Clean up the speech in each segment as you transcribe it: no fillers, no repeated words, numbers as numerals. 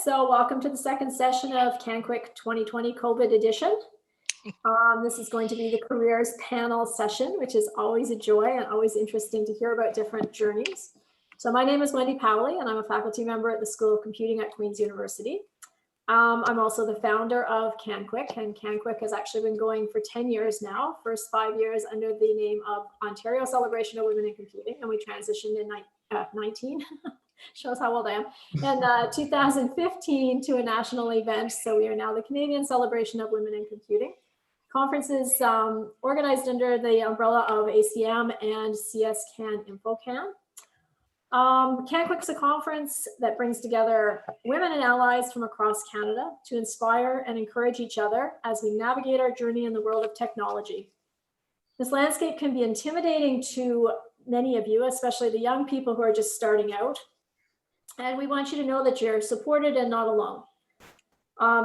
So welcome to the second session of CAN-CWiC 2020 COVID edition. This is going to be the careers panel session, which is always a joy and always interesting to hear about different journeys. So my name is Wendy Powley, and I'm a faculty member at the School of Computing at Queen's University. I'm also the founder of CAN-CWiC, and CAN-CWiC has actually been going for 10 years now, first 5 years under the name of Ontario Celebration of Women in Computing, and we transitioned in 19, shows how old I am, in 2015 to a national event. So we are now the Canadian Celebration of Women in Computing. Conference is organized under the umbrella of ACM and CS CAN InfoCan. CAN-CWiC is a conference that brings together women and allies from across Canada to inspire and encourage each other as we navigate our journey in the world of technology. This landscape can be intimidating to many of you, especially the young people who are just starting out. And we want you to know that you're supported and not alone.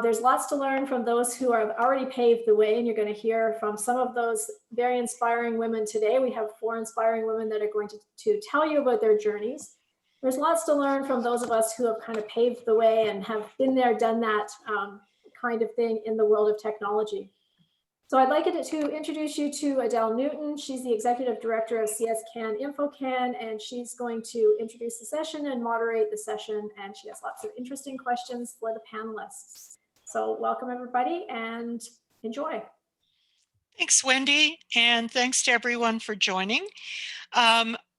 There's lots to learn from those who have already paved the way, and you're going to hear from some of those very inspiring women today. We have 4 inspiring women that are going to tell you about their journeys. There's lots to learn from those of us who have kind of paved the way and have been there, done that kind of thing in the world of technology. So I'd like to introduce you to Adele Newton. She's the Executive Director of CS CAN InfoCan, and she's going to introduce the session and moderate the session, and she has lots of interesting questions for the panelists. So welcome everybody and enjoy. Thanks, Wendy, and thanks to everyone for joining.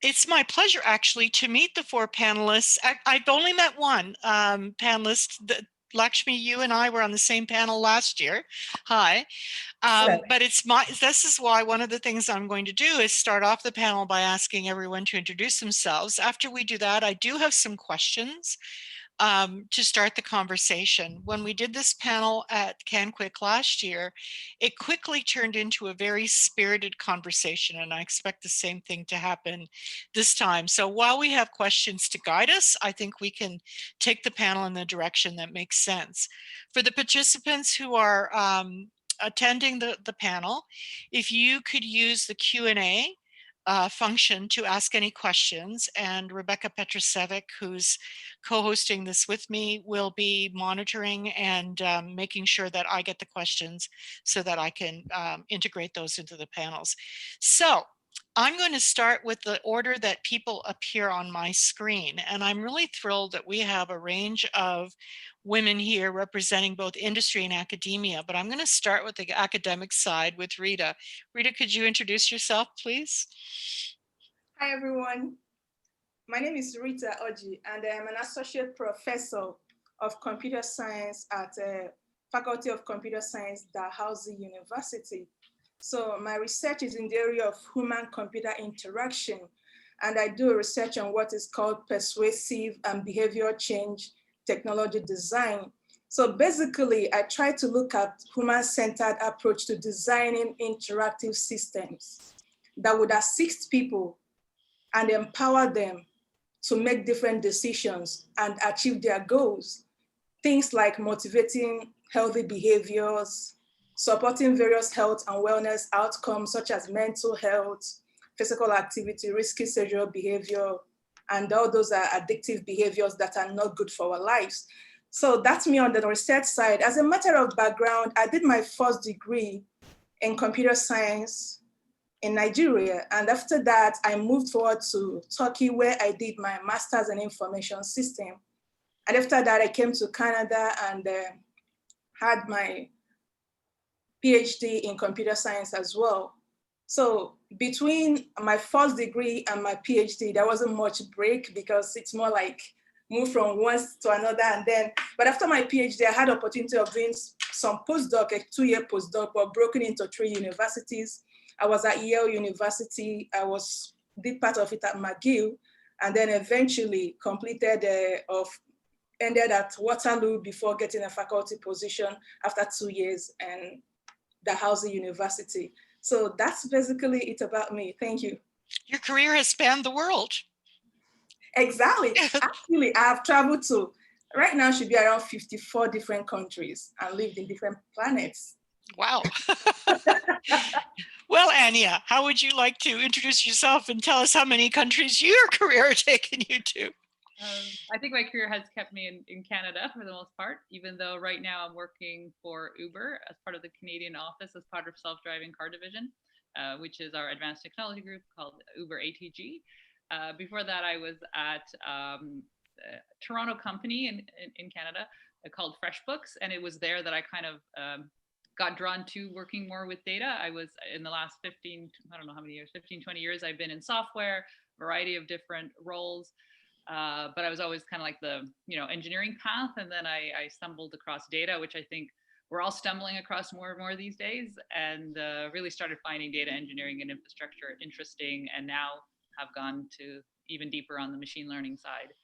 It's my pleasure actually to meet the 4 panelists. I've only met one panelist. Lakshmi, you and I were on the same panel last year. Hi. But this is why one of the things I'm going to do is start off the panel by asking everyone to introduce themselves. After we do that, I do have some questions to start the conversation. When we did this panel at CAN-CWiC last year, it quickly turned into a very spirited conversation, and I expect the same thing to happen this time. So while we have questions to guide us, I think we can take the panel in the direction that makes sense. For the participants who are attending the panel, if you could use the Q&A function to ask any questions, and Rebecca Petrosevic, who's co-hosting this with me, will be monitoring and making sure that I get the questions so that I can integrate those into the panels. So I'm going to start with the order that people appear on my screen, and I'm really thrilled that we have a range of women here representing both industry and academia, but I'm going to start with the academic side with Rita. Rita, could you introduce yourself, please? Hi, everyone. My name is Rita Orji, and I'm an associate professor of computer science at the Faculty of Computer Science, DALHOUSIE University. So my research is in the area of human-computer interaction, and I do research on what is called persuasive and behavior change technology design. So basically, I try to look at human-centered approach to designing interactive systems that would assist people and empower them to make different decisions and achieve their goals. Things like motivating healthy behaviors, supporting various health and wellness outcomes such as mental health, physical activity, risky sexual behavior, and all those are addictive behaviors that are not good for our lives. So that's me on the research side. As a matter of background, I did my first degree in computer science in Nigeria. And after that, I moved forward to Turkey, where I did my master's in information system. And after that, I came to Canada and had my PhD in computer science as well. So between my first degree and my PhD, there wasn't much break because it's more like move from one to another. And then, but after my PhD, I had the opportunity of doing some postdoc, a 2-year postdoc, but broken into 3 universities. I was at Yale University. I did part of it at McGill, and then eventually completed ended at Waterloo before getting a faculty position after 2 years and DALHOUSIE University. So that's basically it about me. Thank you. Your career has spanned the world. Exactly. Actually, I have traveled to, right now should be around 54 different countries and lived in different planets. Wow. Well, Anya, how would you like to introduce yourself and tell us how many countries your career has taken you to? I think my career has kept me in Canada for the most part, even though right now I'm working for Uber as part of the Canadian office as part of self-driving car division, which is our advanced technology group called Uber ATG. Before that, I was at a Toronto company in Canada called FreshBooks, and it was there that I kind of got drawn to working more with data. I was in the last 15, I don't know how many years, 15, 20 years, I've been in software, variety of different roles. But I was always kind of like the, engineering path. And then I stumbled across data, which I think we're all stumbling across more and more these days, and really started finding data engineering and infrastructure interesting, and now have gone to even deeper on the machine learning side.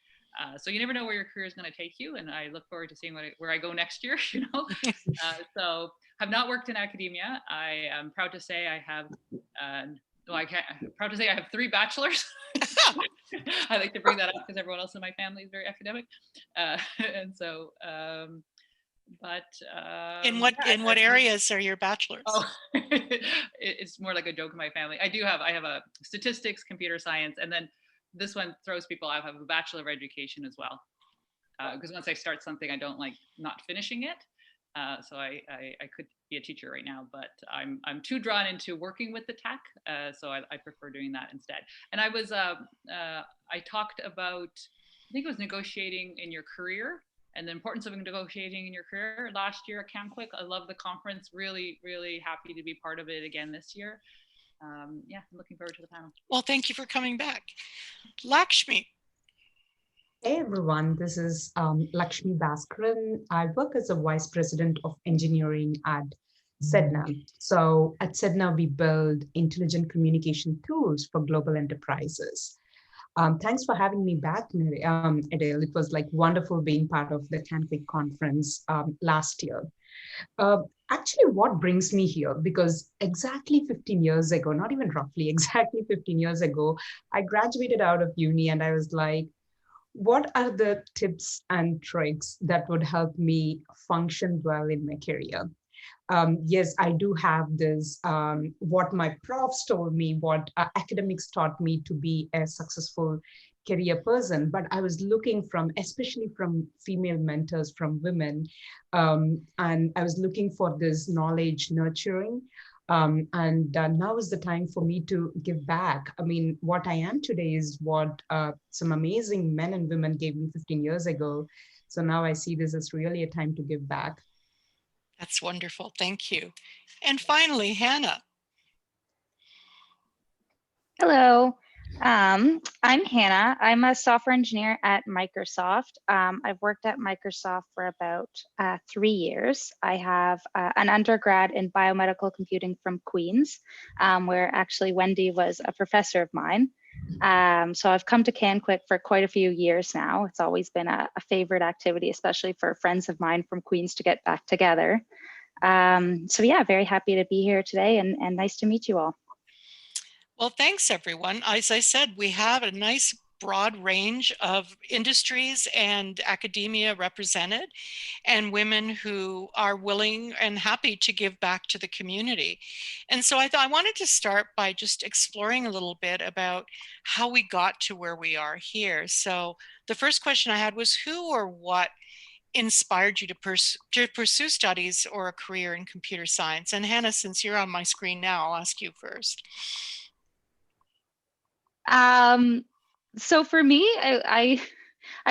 So you never know where your career is going to take you. And I look forward to seeing where I go next year, So have not worked in academia. I am proud to say I have, proud to say I have 3 bachelors. I like to bring that up because everyone else in my family is very academic. And so, in what areas are your bachelors? Oh, it's more like a joke in my family. I have a statistics, computer science, and then this one throws people. I have a Bachelor of Education as well. Because once I start something, I don't like not finishing it. So I could be a teacher right now, but I'm too drawn into working with the tech, so I prefer doing that instead. And I talked about, I think it was negotiating in your career and the importance of negotiating in your career last year at CAN-CWiC. I love the conference. Really, really happy to be part of it again this year. I'm looking forward to the panel. Well, thank you for coming back. Lakshmi. Hey everyone, this is Lakshmi Baskaran. I work as a Vice President of Engineering at SEDNA. So at SEDNA, we build intelligent communication tools for global enterprises. Thanks for having me back, Adele. It was like wonderful being part of the CAN-CWiC conference last year. Actually, what brings me here, because exactly 15 years ago, not even roughly, exactly 15 years ago, I graduated out of uni and I was like, what are the tips and tricks that would help me function well in my career? Yes, I do have this, what my profs told me, what academics taught me to be a successful career person, but I was looking especially from female mentors, from women, and I was looking for this knowledge nurturing. And now is the time for me to give back. I mean, what I am today is what some amazing men and women gave me 15 years ago. So now I see this as really a time to give back. That's wonderful. Thank you. And finally, Hanna. Hello, I'm Hanna. I'm a software engineer at Microsoft. I've worked at Microsoft for about 3 years. I have an undergrad in biomedical computing from Queen's, where actually Wendy was a professor of mine. So I've come to CAN-CWiC for quite a few years now. It's always been a favorite activity, especially for friends of mine from Queen's to get back together. So yeah, very happy to be here today and nice to meet you all. Well, thanks, everyone. As I said, we have a nice broad range of industries and academia represented, and women who are willing and happy to give back to the community. And so I thought I wanted to start by just exploring a little bit about how we got to where we are here. So the first question I had was, who or what inspired you to pursue studies or a career in computer science? And Hanna, since you're on my screen now, I'll ask you first. So for me, I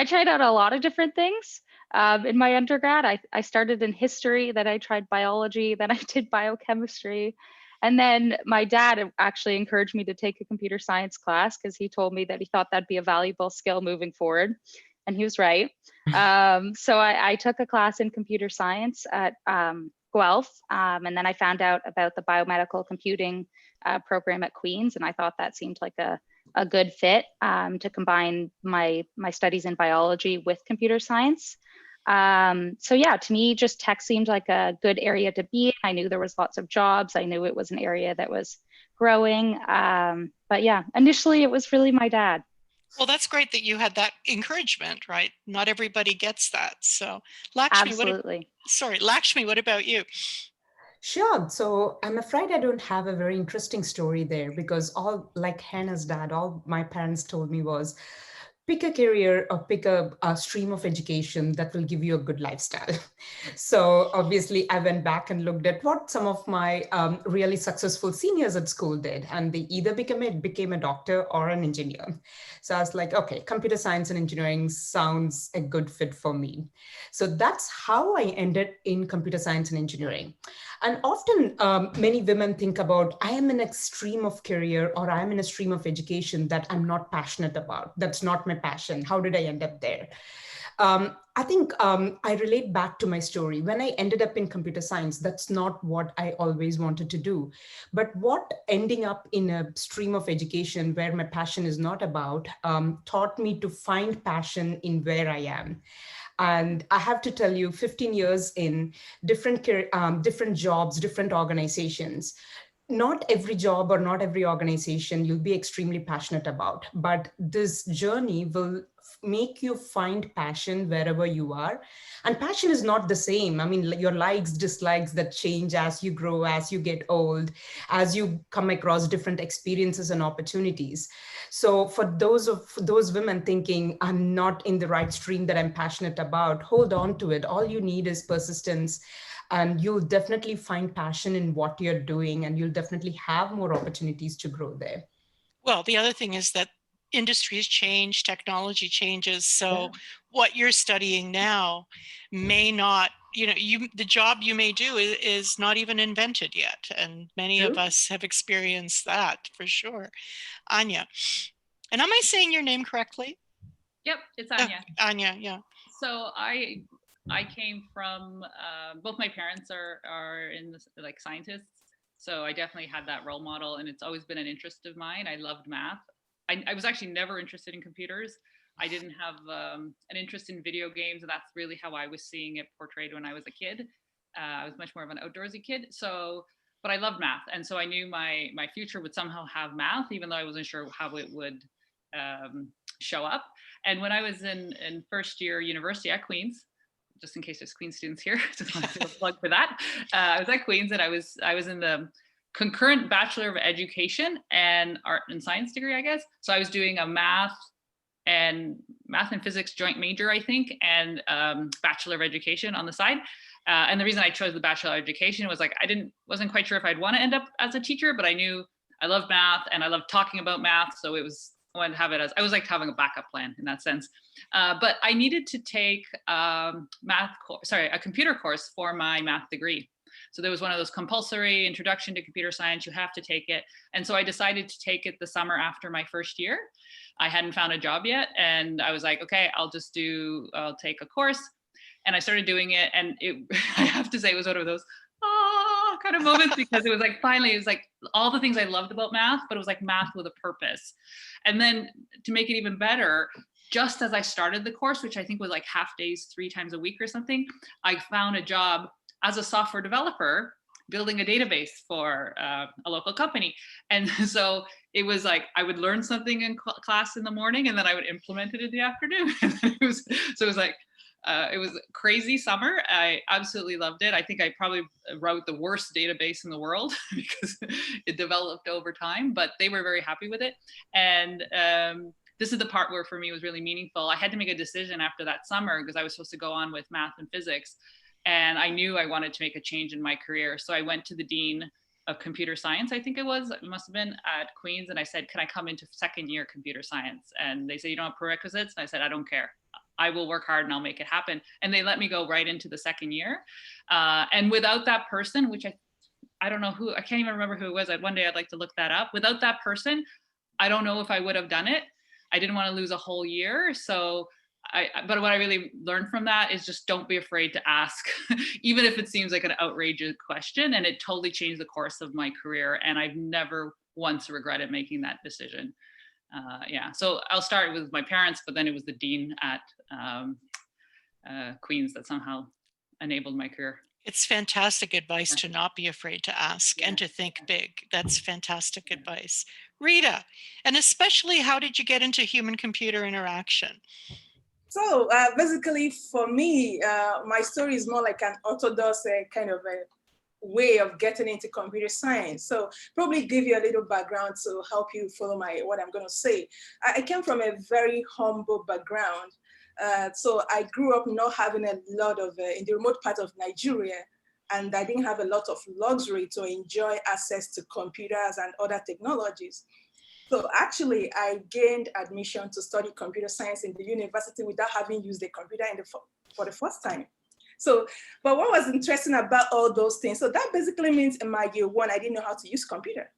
tried out a lot of different things. In my undergrad, I started in history, then I tried biology, then I did biochemistry. And then my dad actually encouraged me to take a computer science class because he told me that he thought that'd be a valuable skill moving forward. And he was right. So I took a class in computer science at Guelph, and then I found out about the biomedical computing program at Queen's, and I thought that seemed like a good fit to combine my studies in biology with computer science. So yeah, to me, just tech seemed like a good area to be in. I knew there was lots of jobs. I knew it was an area that was growing. But yeah, initially it was really my dad. Well, that's great that you had that encouragement, right? Not everybody gets that. So Lakshmi, absolutely. Lakshmi, what about you? Sure. So I'm afraid I don't have a very interesting story there, because all, like Hannah's dad, all my parents told me was, pick a career or pick a stream of education that will give you a good lifestyle. So obviously I went back and looked at what some of my really successful seniors at school did, and they either became a doctor or an engineer. So I was like, okay, computer science and engineering sounds a good fit for me. So that's how I ended in computer science and engineering. And often many women think about, I am in a stream of career or I'm in a stream of education that I'm not passionate about. That's not my passion. How did I end up there? I think I relate back to my story. When I ended up in computer science, that's not what I always wanted to do. But what ending up in a stream of education where my passion is not about taught me to find passion in where I am. And I have to tell you, 15 years in different jobs, different organizations, not every job or not every organization you'll be extremely passionate about, but this journey will make you find passion wherever you are. And passion is not the same. I mean, your likes, dislikes that change as you grow, as you get old, as you come across different experiences and opportunities. So for those women thinking, I'm not in the right stream that I'm passionate about, hold on to it. All you need is persistence. And you'll definitely find passion in what you're doing, and you'll definitely have more opportunities to grow there. Well, the other thing is that industries change, technology changes. So what you're studying now may not, the job you may do is not even invented yet. And many of us have experienced that for sure. Anya. And am I saying your name correctly? Yep, it's Anya. Anya, yeah. So I came from, both my parents are in this, like scientists. So I definitely had that role model, and it's always been an interest of mine. I loved math. I was actually never interested in computers. I didn't have an interest in video games, and that's really how I was seeing it portrayed when I was a kid. I was much more of an outdoorsy kid. So, but I loved math. And so I knew my future would somehow have math, even though I wasn't sure how it would show up. And when I was in first year university at Queen's, just in case there's Queen's students here, just want to do a plug for that. I was at Queen's, and I was in the concurrent Bachelor of Education and Art and Science degree, I guess. So I was doing a math and physics joint major, I think, and Bachelor of Education on the side. And the reason I chose the Bachelor of Education was like, wasn't quite sure if I'd want to end up as a teacher, but I knew I loved math and I loved talking about math. So I wanted to have it as, I was like having a backup plan in that sense. But I needed to take a computer course for my math degree. So there was one of those compulsory introduction to computer science, you have to take it. And so I decided to take it the summer after my first year. I hadn't found a job yet. And I was like, okay, I'll take a course. And I started doing it. And I have to say, it was one of those, kind of moments, because it was like, finally, it was like all the things I loved about math, but it was like math with a purpose. And then to make it even better, just as I started the course, which I think was like half days, 3 times a week or something, I found a job as a software developer building a database for a local company. And so it was like, I would learn something in class in the morning, and then I would implement it in the afternoon. And it was like, it was a crazy summer. I absolutely loved it. I think I probably wrote the worst database in the world because it developed over time, but they were very happy with it. And this is the part where for me it was really meaningful. I had to make a decision after that summer because I was supposed to go on with math and physics. And I knew I wanted to make a change in my career. So I went to the dean of computer science, I think it must have been at Queen's. And I said, can I come into second year computer science? And they said, you don't have prerequisites? And I said, I don't care. I will work hard and I'll make it happen. And they let me go right into the second year. And without that person, which I don't know who, I can't even remember who it was. One day I'd like to look that up. Without that person, I don't know if I would have done it. I didn't want to lose a whole year. So but what I really learned from that is just don't be afraid to ask, even if it seems like an outrageous question. And it totally changed the course of my career. And I've never once regretted making that decision. So I'll start with my parents, but then it was the dean at Queen's that somehow enabled my career. It's fantastic advice to not be afraid to ask and to think big. That's fantastic advice. Rita, and especially how did you get into human-computer interaction? So basically for me, my story is more like an orthodox kind of way of getting into computer science. So probably give you a little background to help you follow what I'm going to say. I came from a very humble background. So I grew up not having a lot of, in the remote part of Nigeria, and I didn't have a lot of luxury to enjoy access to computers and other technologies. So actually, I gained admission to study computer science in the university without having used a computer for the first time. So, but what was interesting about all those things, so that basically means in my year one, I didn't know how to use computer,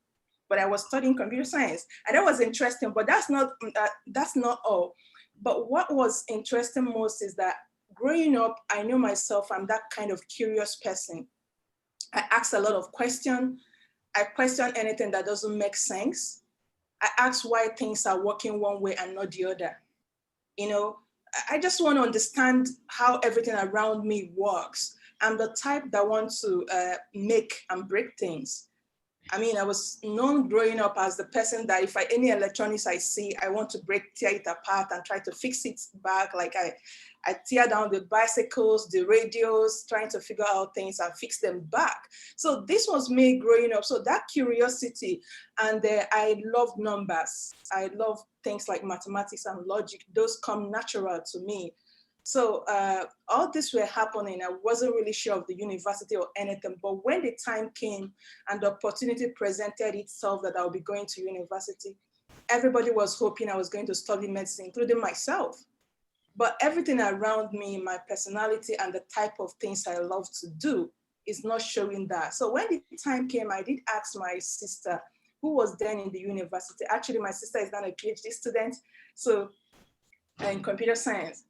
but I was studying computer science. And that was interesting, but that's not all. But what was interesting most is that growing up, I knew myself, I'm that kind of curious person. I ask a lot of questions. I question anything that doesn't make sense. I ask why things are working one way and not the other. You know, I just want to understand how everything around me works. I'm the type that wants to make and break things. I mean, I was known growing up as the person that if any electronics I see, I want to tear it apart and try to fix it back. Like I tear down the bicycles, the radios, trying to figure out things and fix them back. So this was me growing up. So that curiosity, and I love numbers. I love things like mathematics and logic. Those come natural to me. So all this were happening. I wasn't really sure of the university or anything, but when the time came and the opportunity presented itself that I'll be going to university, everybody was hoping I was going to study medicine, including myself. But everything around me, my personality and the type of things I love to do is not showing that. So when the time came, I did ask my sister, who was then in the university. Actually, my sister is now a PhD student, so in computer science.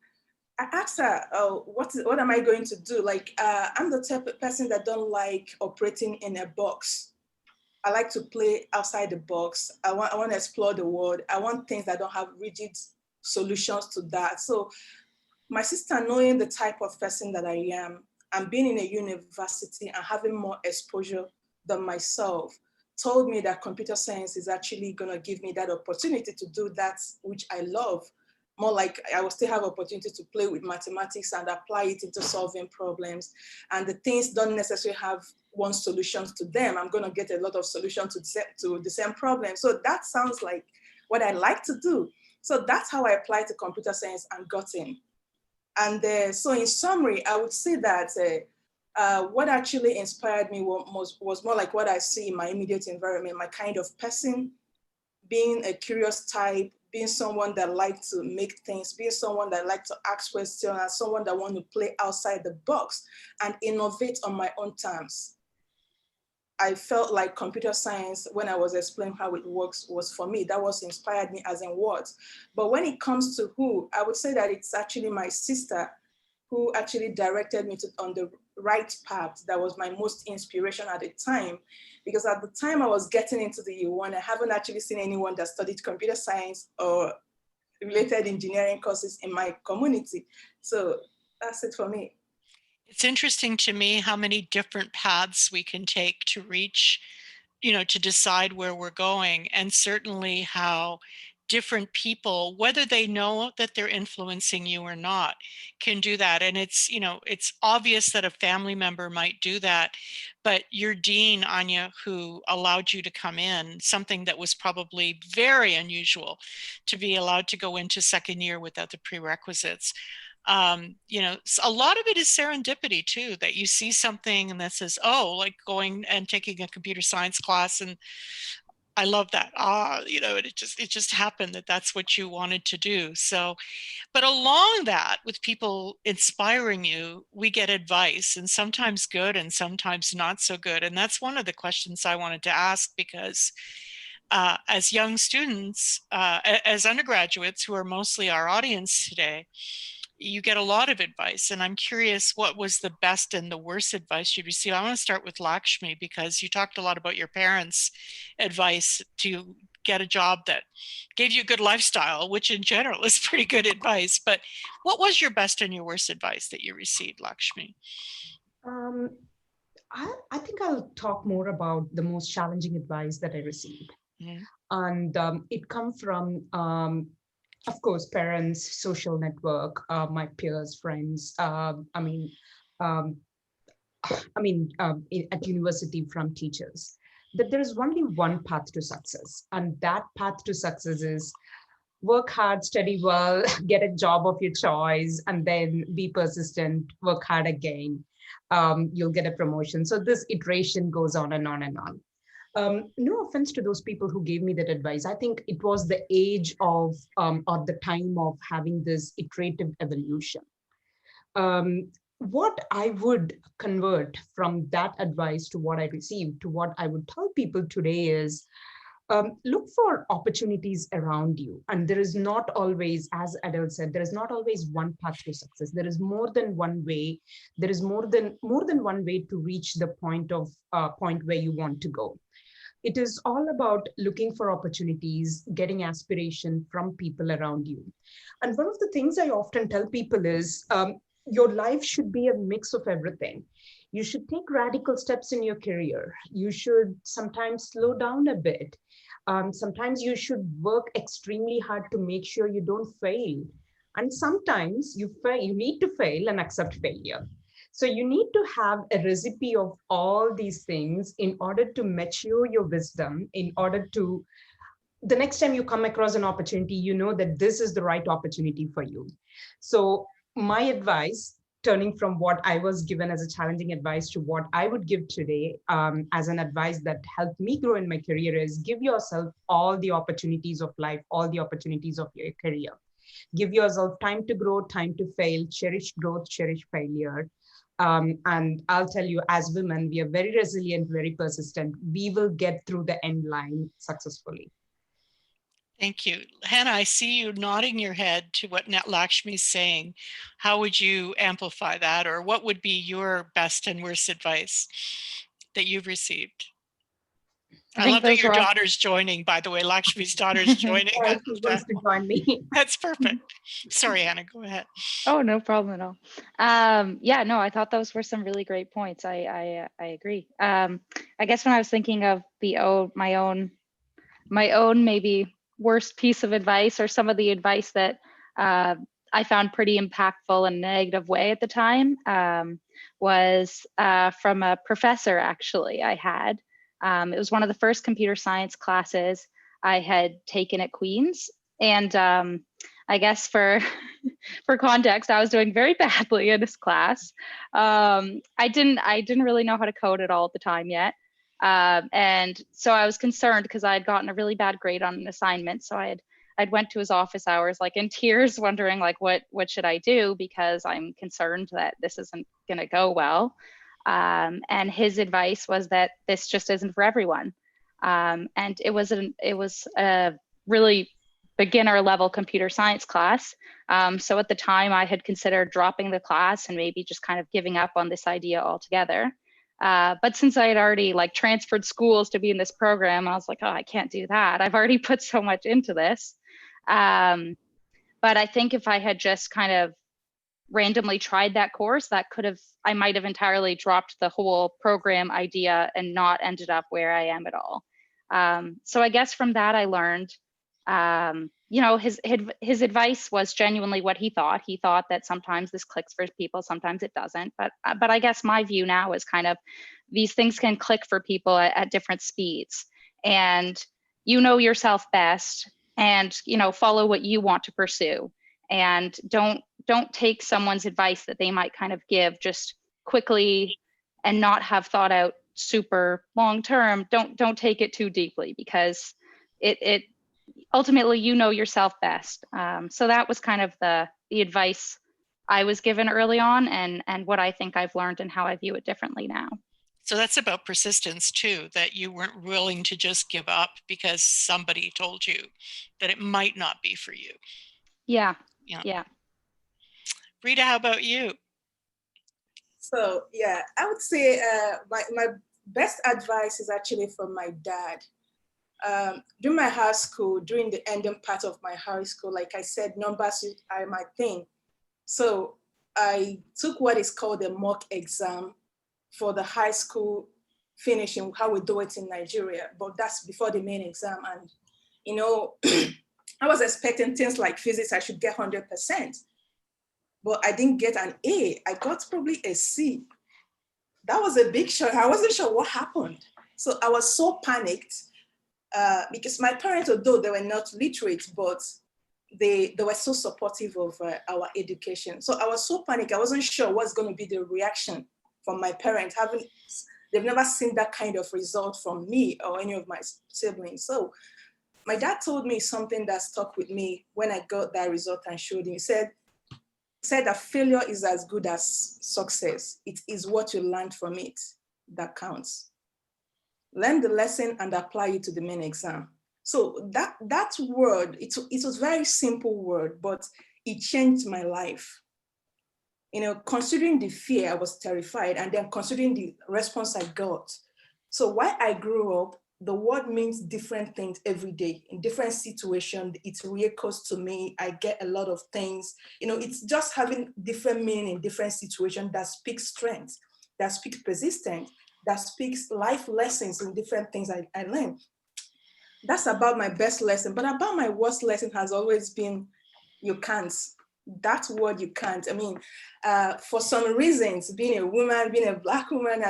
I asked her, what am I going to do? Like, I'm the type of person that don't like operating in a box. I like to play outside the box. I want to explore the world. I want things that don't have rigid solutions to that. So my sister, knowing the type of person that I am, and being in a university and having more exposure than myself, told me that computer science is actually going to give me that opportunity to do that which I love. More like I will still have opportunity to play with mathematics and apply it into solving problems. And the things don't necessarily have one solution to them. I'm going to get a lot of solutions to the same problem. So that sounds like what I like to do. So that's how I applied to computer science and got in. And so in summary, I would say that what actually inspired me was more like what I see in my immediate environment, my kind of person, being a curious type, being someone that likes to make things, being someone that likes to ask questions, and someone that wants to play outside the box and innovate on my own terms. I felt like computer science, when I was explaining how it works, was for me. That was inspired me as in words. But when it comes to who, I would say that it's actually my sister who actually directed me on the right path. That was my most inspiration at the time. Because at the time I was getting into the U1, I haven't actually seen anyone that studied computer science or related engineering courses in my community. So that's it for me. It's interesting to me how many different paths we can take to reach, to decide where we're going, and certainly how different people, whether they know that they're influencing you or not, can do that. And it's, it's obvious that a family member might do that, but your dean, Anya, who allowed you to come in, something that was probably very unusual to be allowed to go into second year without the prerequisites. A lot of it is serendipity too, that you see something and that says, oh, like going and taking a computer science class, and I love that. It just happened that that's what you wanted to do. So, but along that, with people inspiring you, we get advice, and sometimes good and sometimes not so good. And that's one of the questions I wanted to ask, because as young students, as undergraduates, who are mostly our audience today, you get a lot of advice, and I'm curious, what was the best and the worst advice you received? I want to start with Lakshmi, because you talked a lot about your parents' advice to get a job that gave you a good lifestyle, which in general is pretty good advice. But what was your best and your worst advice that you received, Lakshmi? I think I'll talk more about the most challenging advice that I received. Mm-hmm. And it comes from of course, parents, social network, my peers, friends. at university from teachers, that there is only one path to success. And that path to success is work hard, study well, get a job of your choice, and then be persistent, work hard again. You'll get a promotion. So this iteration goes on and on and on. No offense to those people who gave me that advice. I think it was the age of, or the time of having this iterative evolution. What I would convert from that advice to what I received, to what I would tell people today is, look for opportunities around you. And there is not always, as Adele said, there is not always one path to success. There is more than one way. There is more than one way to reach the point where you want to go. It is all about looking for opportunities, getting aspiration from people around you. And one of the things I often tell people is, your life should be a mix of everything. You should take radical steps in your career. You should sometimes slow down a bit. Sometimes you should work extremely hard to make sure you don't fail. And sometimes you need to fail and accept failure. So you need to have a recipe of all these things in order to mature your wisdom, in order to, the next time you come across an opportunity, you know that this is the right opportunity for you. So my advice, turning from what I was given as a challenging advice to what I would give today as an advice that helped me grow in my career, is give yourself all the opportunities of life, all the opportunities of your career. Give yourself time to grow, time to fail, cherish growth, cherish failure. And I'll tell you, as women, we are very resilient, very persistent. We will get through the end line successfully. Thank you. Hanna, I see you nodding your head to what Lakshmi's saying. How would you amplify that, or what would be your best and worst advice that you've received? I love that your daughter's joining, by the way. Lakshmi's daughter's joining. She wants to join me. That's perfect. Sorry, Hanna, go ahead. Oh, no problem at all. Yeah, no, I thought those were some really great points. I agree. I guess when I was thinking of my own maybe worst piece of advice, or some of the advice that I found pretty impactful in a negative way at the time, was from a professor, actually, I had. It was one of the first computer science classes I had taken at Queen's. And I guess for context, I was doing very badly in this class. I didn't really know how to code at all at the time yet. And so I was concerned because I had gotten a really bad grade on an assignment. So I'd went to his office hours, like in tears, wondering like, what should I do? Because I'm concerned that this isn't going to go well. And his advice was that this just isn't for everyone. And it was a really beginner level computer science class. So at the time I had considered dropping the class and maybe just kind of giving up on this idea altogether. But since I had already like transferred schools to be in this program, I was like, oh, I can't do that. I've already put so much into this. But I think if I had just kind of randomly tried that course, I might have entirely dropped the whole program idea and not ended up where I am at all. So I guess from that I learned, his advice was genuinely what he thought. He thought that sometimes this clicks for people, sometimes it doesn't. But I guess my view now is kind of, these things can click for people at different speeds, and you know yourself best, and follow what you want to pursue, and don't take someone's advice that they might kind of give just quickly and not have thought out super long term. Don't take it too deeply, because it ultimately you know yourself best. So that was kind of the advice I was given early on, and what I think I've learned and how I view it differently now. So that's about persistence too, that you weren't willing to just give up because somebody told you that it might not be for you. Yeah. Rita, how about you? So yeah, I would say my best advice is actually from my dad. During my high school, during the ending part of my high school, like I said, numbers are my thing. So I took what is called a mock exam for the high school finishing, how we do it in Nigeria, but that's before the main exam. And, I was expecting things like physics, I should get 100%, but I didn't get an A. I got probably a C. that was a big shock. I wasn't sure what happened. So I was so panicked because my parents, although they were not literate, but they were so supportive of our education. So I was so panicked. I wasn't sure what's going to be the reaction from my parents. They've never seen that kind of result from me or any of my siblings. So my dad told me something that stuck with me when I got that result and showed him. He said that failure is as good as success. It is what you learned from it that counts. Learn the lesson and apply it to the main exam. So that word, it was a very simple word, but it changed my life. You know, considering the fear, I was terrified, and then considering the response I got. So while I grew up, the word means different things every day in different situations. It reechoes to me. I get a lot of things. You know, it's just having different meaning in different situations that speaks strength, that speaks persistence, that speaks life lessons in different things I learned. That's about my best lesson. But about my worst lesson has always been, you can't. That word, you can't. I mean, for some reasons, being a woman, being a Black woman,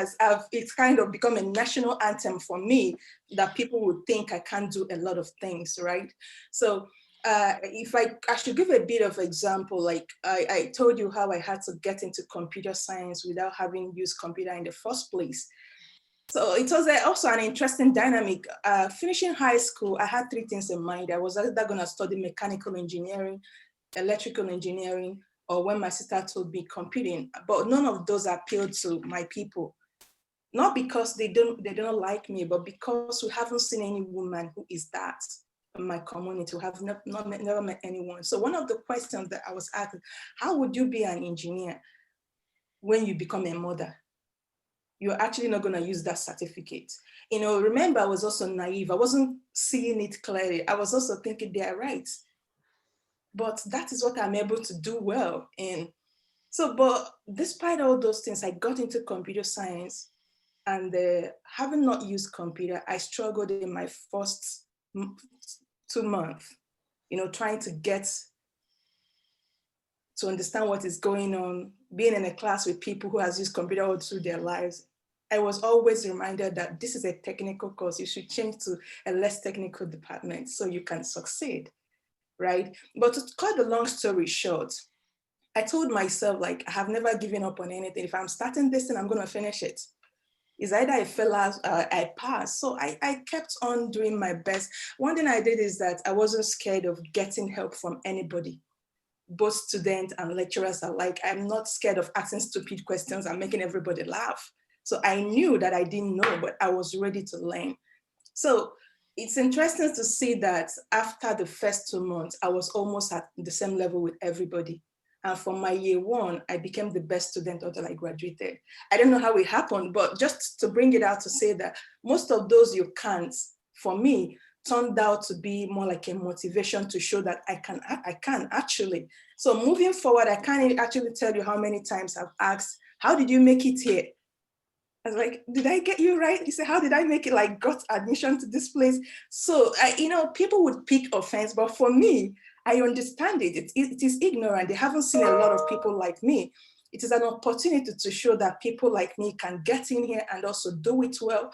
it's kind of become a national anthem for me, that people would think I can't do a lot of things, right? So if I should give a bit of example, like I told you how I had to get into computer science without having used computer in the first place. So it was also an interesting dynamic. Finishing high school, I had three things in mind. I was either going to study mechanical engineering, electrical engineering, or when my sister told me computing, but none of those appealed to my people. Not because they don't like me, but because we haven't seen any woman who is that in my community, who have never met anyone. So one of the questions that I was asked, how would you be an engineer when you become a mother? You're actually not going to use that certificate. You know, remember, I was also naive. I wasn't seeing it clearly. I was also thinking they are right. But that is what I'm able to do well. And so, but despite all those things, I got into computer science, and having not used computer, I struggled in my first 2 months, you know, trying to get to understand what is going on, being in a class with people who has used computer all through their lives. I was always reminded that this is a technical course. You should change to a less technical department so you can succeed, right? But to cut the long story short, I told myself, like, I have never given up on anything. If I'm starting this thing, I'm going to finish it. It's either I fail or I pass. So I kept on doing my best. One thing I did is that I wasn't scared of getting help from anybody, both students and lecturers alike. I'm not scared of asking stupid questions and making everybody laugh. So I knew that I didn't know, but I was ready to learn. So it's interesting to see that after the first 2 months, I was almost at the same level with everybody. And from my year one, I became the best student until I graduated. I don't know how it happened, but just to bring it out to say that most of those you can't, for me, turned out to be more like a motivation to show that I can actually. So moving forward, I can't actually tell you how many times I've asked, how did you make it here? I was like, did I get you right? He said, how did I make it, like, got admission to this place? So, you know, people would pick offense, but for me, I understand it. It is ignorant. They haven't seen a lot of people like me. It is an opportunity to show that people like me can get in here and also do it well.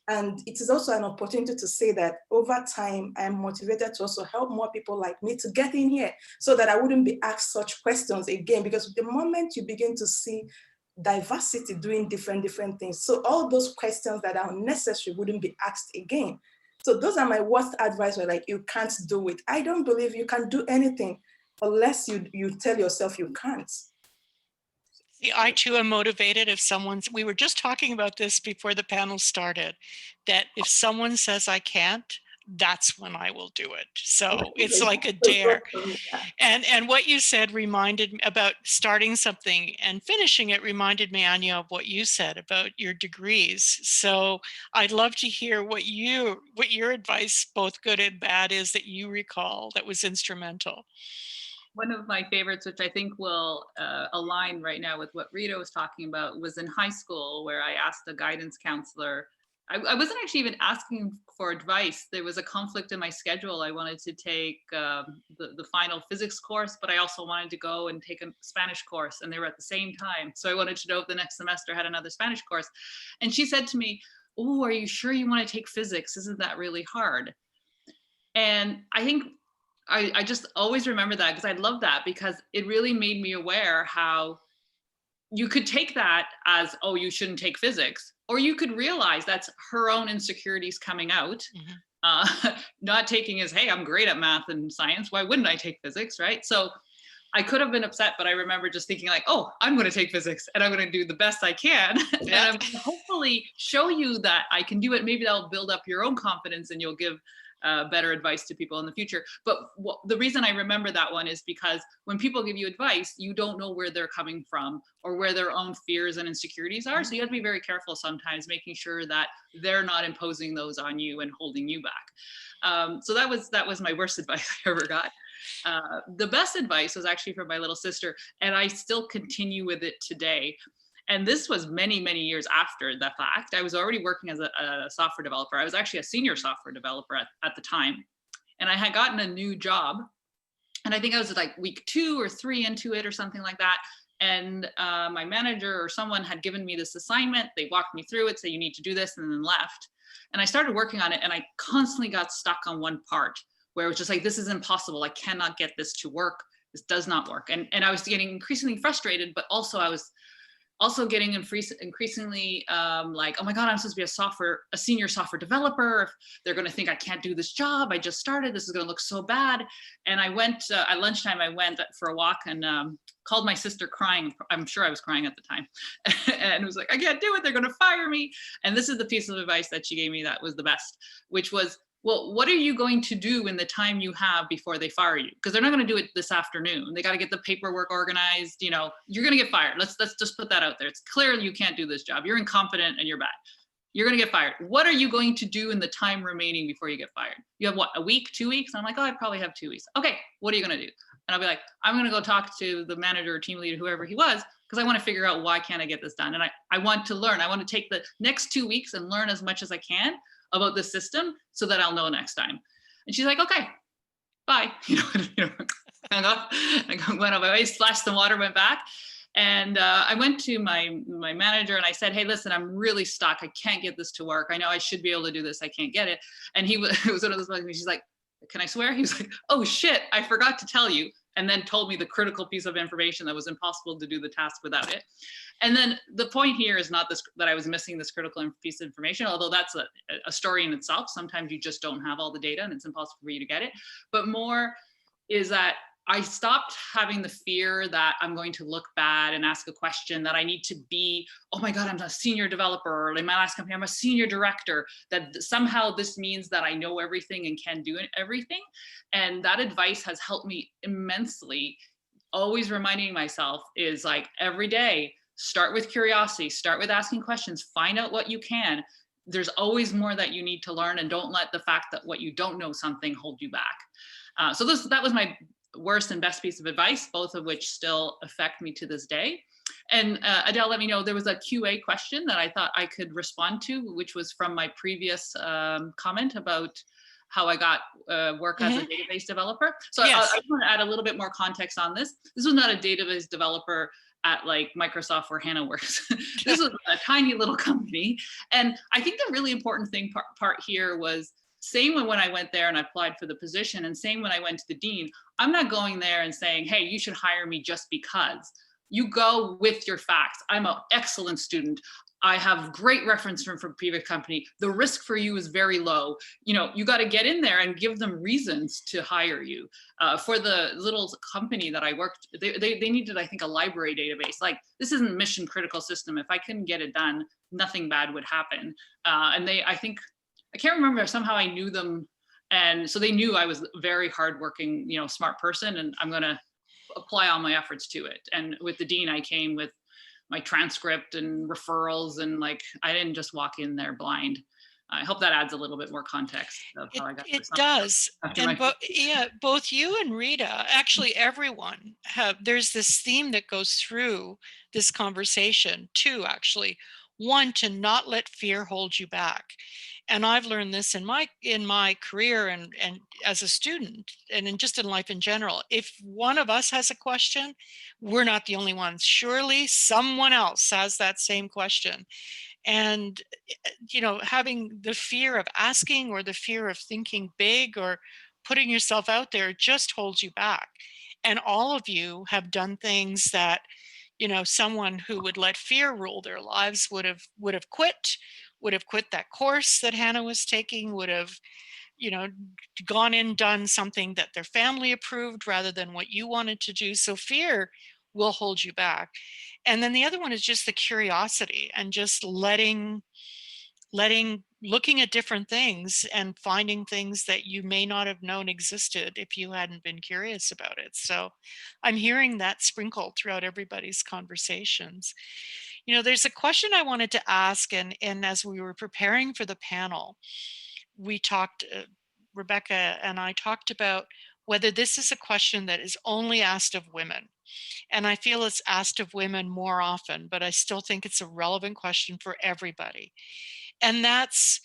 And it is also an opportunity to say that over time, I'm motivated to also help more people like me to get in here so that I wouldn't be asked such questions again, because the moment you begin to see diversity doing different things, so all those questions that are unnecessary wouldn't be asked again. So those are my worst advice, were like, you can't do it. I don't believe you can do anything unless you tell yourself you can't. See, I too am motivated if we were just talking about this before the panel started, that if someone says I can't, that's when I will do it. So it's like a dare. And what you said reminded me about starting something and finishing it, reminded me, Anya, of what you said about your degrees. So I'd love to hear what your advice, both good and bad, is that you recall that was instrumental. One of my favorites, which I think will align right now with what Rita was talking about, was in high school, where I asked a guidance counselor I wasn't actually even asking for advice. There was a conflict in my schedule. I wanted to take the final physics course, but I also wanted to go and take a Spanish course, and they were at the same time. So I wanted to know if the next semester had another Spanish course. And she said to me, "Oh, are you sure you want to take physics? Isn't that really hard?" And I think I just always remember that, because I love that, because it really made me aware how you could take that as, oh, you shouldn't take physics, or you could realize that's her own insecurities coming out. Not taking as, hey, I'm great at math and science, why wouldn't I take physics, right? So I could have been upset, but I remember just thinking like, oh, I'm going to take physics and I'm going to do the best I can. And I'm going to hopefully show you that I can do it. Maybe that'll build up your own confidence and you'll give better advice to people in the future. But the reason I remember that one is because when people give you advice, you don't know where they're coming from or where their own fears and insecurities are. So you have to be very careful sometimes, making sure that they're not imposing those on you and holding you back. So that was my worst advice I ever got. The best advice was actually from my little sister, and I still continue with it today. And this was many, many years after the fact. I was already working as a software developer. I was actually a senior software developer at the time. And I had gotten a new job. And I think I was like week 2 or 3 into it or something like that. And my manager or someone had given me this assignment. They walked me through it, said, you need to do this, and then left. And I started working on it, and I constantly got stuck on one part where it was just like, this is impossible. I cannot get this to work. This does not work. And I was getting increasingly frustrated, but also I was also getting increasingly like, oh my God, I'm supposed to be a senior software developer. They're going to think I can't do this job. I just started. This is going to look so bad. And I went at lunchtime, I went for a walk and called my sister crying. I'm sure I was crying at the time. And it was like, I can't do it. They're going to fire me. And this is the piece of advice that she gave me that was the best, which was, well, what are you going to do in the time you have before they fire you? Because they're not going to do it this afternoon. They got to get the paperwork organized. You know, you're going to get fired. Let's just put that out there. It's clear you can't do this job. You're incompetent and you're bad. You're going to get fired. What are you going to do in the time remaining before you get fired? You have what, a week, 2 weeks? And I'm like, oh, I probably have 2 weeks. Okay, what are you going to do? And I'll be like, I'm going to go talk to the manager or team leader, whoever he was, because I want to figure out why can't I get this done? And I want to learn. I want to take the next 2 weeks and learn as much as I can about the system so that I'll know next time. And she's like, okay, bye. Hung up, I went on my way, splashed some water, went back. And I went to my manager and I said, hey, listen, I'm really stuck. I can't get this to work. I know I should be able to do this. I can't get it. And it was one of those moments, she's like, can I swear? He was like, oh shit, I forgot to tell you. And then told me the critical piece of information that was impossible to do the task without it. And then the point here is not this, that I was missing this critical piece of information, although that's a story in itself. Sometimes you just don't have all the data and it's impossible for you to get it. But more is that I stopped having the fear that I'm going to look bad and ask a question, that I need to be, oh my God, I'm a senior developer, or in my last company, I'm a senior director, that somehow this means that I know everything and can do everything. And that advice has helped me immensely. Always reminding myself is like every day, start with curiosity, start with asking questions, find out what you can. There's always more that you need to learn, and don't let the fact that what you don't know something hold you back. So that was my worst and best piece of advice, both of which still affect me to this day. And Adele, let me know, there was a QA question that I thought I could respond to, which was from my previous comment about how I got work as a database developer. So yes. I want to add a little bit more context on this. This was not a database developer at like Microsoft where Hanna works. This was a tiny little company. And I think the really important thing part here was, same when I went there and I applied for the position, and same when I went to the dean, I'm not going there and saying, hey, you should hire me just because. You go with your facts. I'm an excellent student. I have great reference from previous company. The risk for you is very low. You know, you got to get in there and give them reasons to hire you. For the little company that I worked, they needed, I think, a library database. Like, this isn't a mission critical system. If I couldn't get it done, nothing bad would happen. And I can't remember, somehow I knew them. And so they knew I was a very hardworking, smart person, and I'm going to apply all my efforts to it. And with the dean, I came with my transcript and referrals, and like, I didn't just walk in there blind. I hope that adds a little bit more context of how I got it does. And both you and Rita, actually everyone, there's this theme that goes through this conversation too, actually. One, to not let fear hold you back. And I've learned this in my career and as a student and just in life in general. If one of us has a question, we're not the only ones. Surely someone else has that same question. And, having the fear of asking or the fear of thinking big or putting yourself out there just holds you back. And all of you have done things that, someone who would let fear rule their lives would have quit that course that Hanna was taking, would have, gone in, done something that their family approved rather than what you wanted to do. So fear will hold you back. And then the other one is just the curiosity and just looking at different things and finding things that you may not have known existed if you hadn't been curious about it. So I'm hearing that sprinkled throughout everybody's conversations. There's a question I wanted to ask, and as we were preparing for the panel, we talked, Rebecca and I talked about whether this is a question that is only asked of women. And I feel it's asked of women more often, but I still think it's a relevant question for everybody. And that's,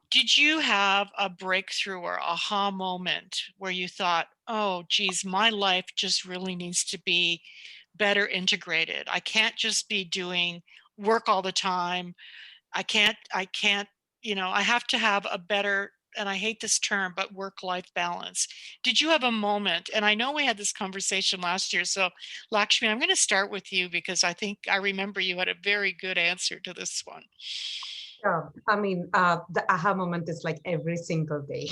did you have a breakthrough or aha moment where you thought, oh, geez, my life just really needs to be better integrated. I can't just be doing work all the time. I can't, I have to have a better, and I hate this term, but work-life balance. Did you have a moment? And I know we had this conversation last year. So Lakshmi, I'm going to start with you because I think I remember you had a very good answer to this one. Yeah, I mean, the aha moment is like every single day.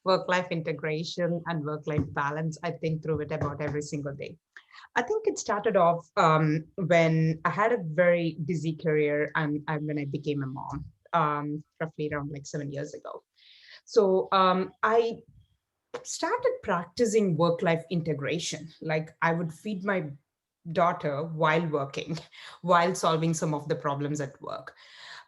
Work-life integration and work-life balance, I think through it about every single day. I think it started off when I had a very busy career and when I became a mom, roughly around like 7 years ago. So I started practicing work-life integration. Like I would feed my daughter while working, while solving some of the problems at work.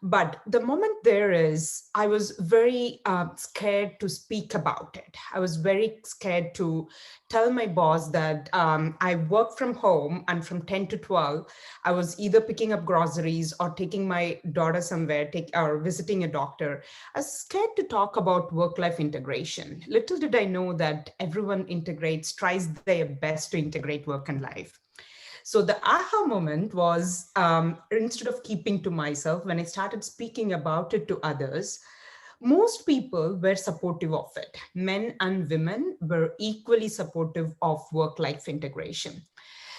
But the moment there is, I was very scared to speak about it. I was very scared to tell my boss that I work from home and from 10 to 12, I was either picking up groceries or taking my daughter somewhere, or visiting a doctor. I was scared to talk about work-life integration. Little did I know that everyone tries their best to integrate work and life. So the aha moment was instead of keeping to myself, when I started speaking about it to others, most people were supportive of it. Men and women were equally supportive of work-life integration.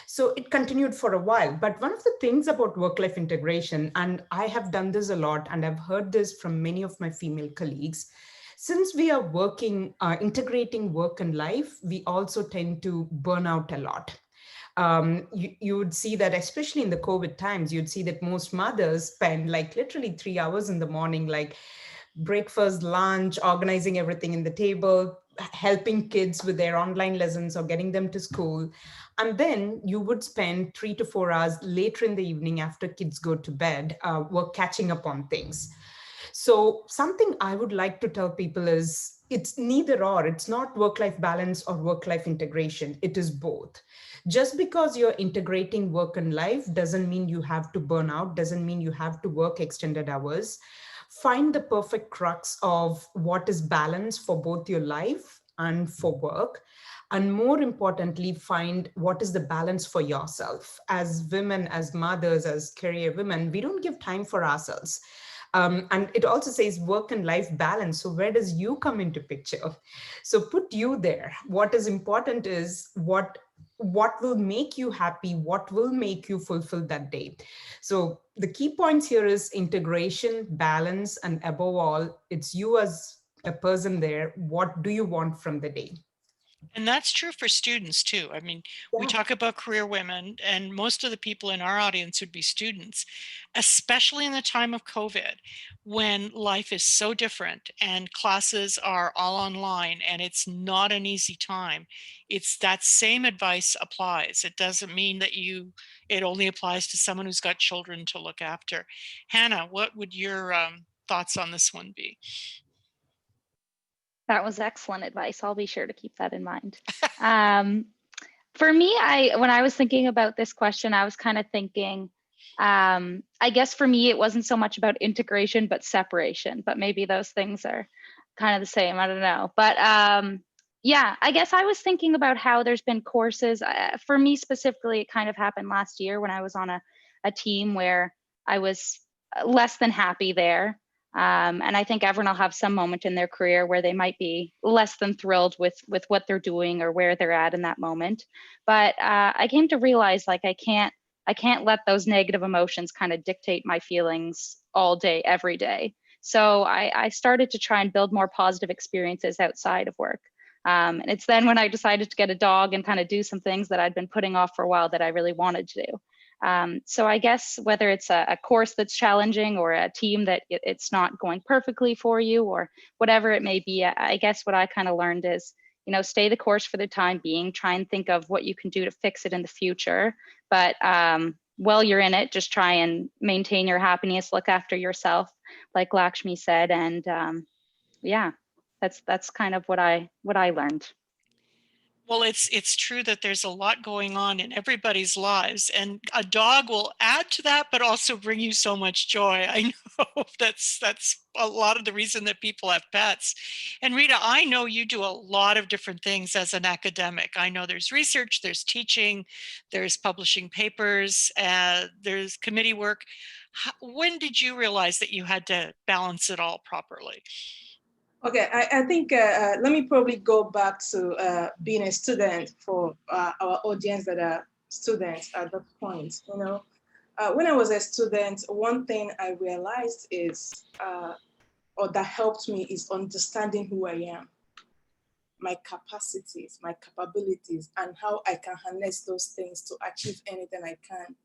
So it continued for a while. But one of the things about work-life integration, and I have done this a lot, and I've heard this from many of my female colleagues, since we are integrating work and life, we also tend to burn out a lot. You would see that, especially in the COVID times, you'd see that most mothers spend like literally 3 hours in the morning, like breakfast, lunch, organizing everything in the table, helping kids with their online lessons or getting them to school. And then you would spend 3 to 4 hours later in the evening after kids go to bed, catching up on things. So something I would like to tell people is it's neither or. It's not work-life balance or work-life integration. It is both. Just because you're integrating work and life doesn't mean you have to burn out, doesn't mean you have to work extended hours. Find the perfect crux of what is balance for both your life and for work. And more importantly, find what is the balance for yourself. As women, as mothers, as career women, we don't give time for ourselves. And it also says work and life balance. So where does you come into picture? So put you there. What is important is what will make you happy, what will make you fulfill that day. So the key points here is integration, balance, and above all, it's you as a person there. What do you want from the day? And that's true for students too. I mean, we talk about career women, and most of the people in our audience would be students, especially in the time of COVID, when life is so different and classes are all online and it's not an easy time. It's that same advice applies. It doesn't mean that it only applies to someone who's got children to look after. Hanna, what would your thoughts on this one be? That was excellent advice. I'll be sure to keep that in mind. For me, when I was thinking about this question, I was kind of thinking, I guess for me, it wasn't so much about integration, but separation, but maybe those things are kind of the same. I don't know. But yeah, I guess I was thinking about how there's been courses. For me specifically, it kind of happened last year when I was on a team where I was less than happy there. And I think everyone will have some moment in their career where they might be less than thrilled with what they're doing or where they're at in that moment. But I came to realize, like, I can't let those negative emotions kind of dictate my feelings all day, every day. So I started to try and build more positive experiences outside of work. And it's then when I decided to get a dog and kind of do some things that I'd been putting off for a while that I really wanted to do. So I guess whether it's a course that's challenging or a team that it's not going perfectly for you or whatever it may be, I guess what I kind of learned is, you know, stay the course for the time being, try and think of what you can do to fix it in the future. But while you're in it, just try and maintain your happiness, look after yourself, like Lakshmi said. And yeah, that's kind of what I learned. Well, it's true that there's a lot going on in everybody's lives, and a dog will add to that, but also bring you so much joy. I know that's a lot of the reason that people have pets. And Rita, I know you do a lot of different things as an academic. I know there's research, there's teaching, there's publishing papers, there's committee work. When did you realize that you had to balance it all properly? Okay, I think let me probably go back to being a student for our audience that are students at that point. You know, when I was a student, one thing I realized is, or that helped me, is understanding who I am, my capacities, my capabilities, and how I can harness those things to achieve anything I can.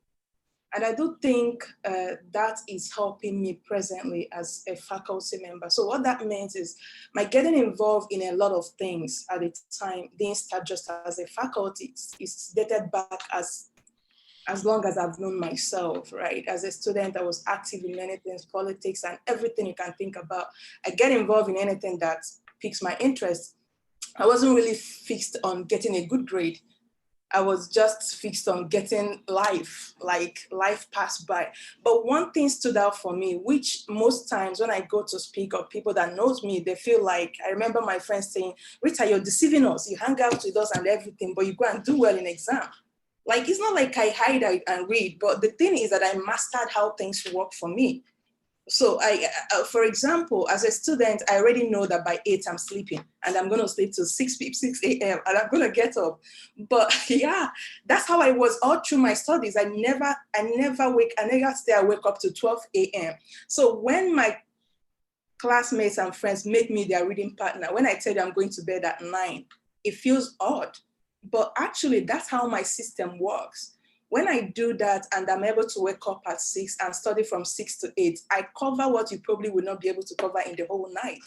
And I do think that is helping me presently as a faculty member. So what that means is my getting involved in a lot of things at the time didn't start just as a faculty. It's dated back as long as I've known myself, right? As a student, I was active in many things, politics and everything you can think about. I get involved in anything that piques my interest. I wasn't really fixed on getting a good grade. I was just fixed on getting life passed by. But one thing stood out for me, which most times when I go to speak, or people that knows me, they feel like, I remember my friends saying, Rita, you're deceiving us. You hang out with us and everything, but you go and do well in exam. Like, it's not like I hide and read, but the thing is that I mastered how things work for me. So for example, as a student, I already know that by 8 I'm sleeping, and I'm going to sleep till 6 a.m. and I'm going to get up. But yeah, that's how I was all through my studies. I never stay awake up to 12 a.m. So when my classmates and friends make me their reading partner, when I tell you I'm going to bed at 9, it feels odd. But actually, that's how my system works. When I do that and I'm able to wake up at 6 and study from 6 to 8, I cover what you probably would not be able to cover in the whole night.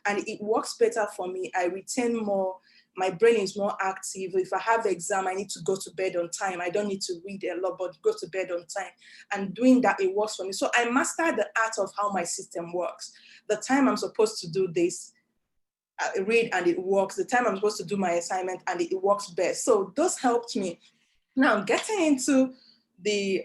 And it works better for me. I retain more, my brain is more active. If I have the exam, I need to go to bed on time. I don't need to read a lot, but go to bed on time. And doing that, it works for me. So I mastered the art of how my system works. The time I'm supposed to do this, I read and it works. The time I'm supposed to do my assignment and it works best. So those helped me. Now, getting into the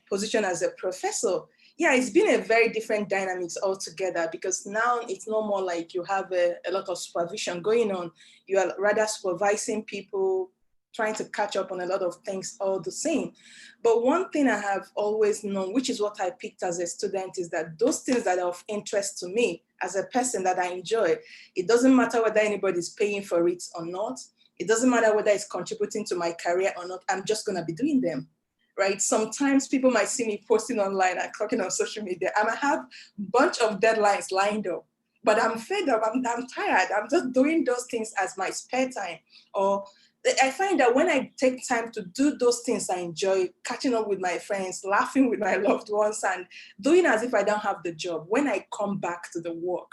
position as a professor, yeah, it's been a very different dynamics altogether, because now it's no more like you have a lot of supervision going on. You are rather supervising people, trying to catch up on a lot of things all the same. But one thing I have always known, which is what I picked as a student, is that those things that are of interest to me as a person that I enjoy, it doesn't matter whether anybody's paying for it or not. It doesn't matter whether it's contributing to my career or not, I'm just gonna be doing them, right? Sometimes people might see me posting online and talking on social media, and I have a bunch of deadlines lined up, but I'm fed up, I'm tired, I'm just doing those things as my spare time. Or I find that when I take time to do those things I enjoy, catching up with my friends, laughing with my loved ones, and doing as if I don't have the job, when I come back to the work,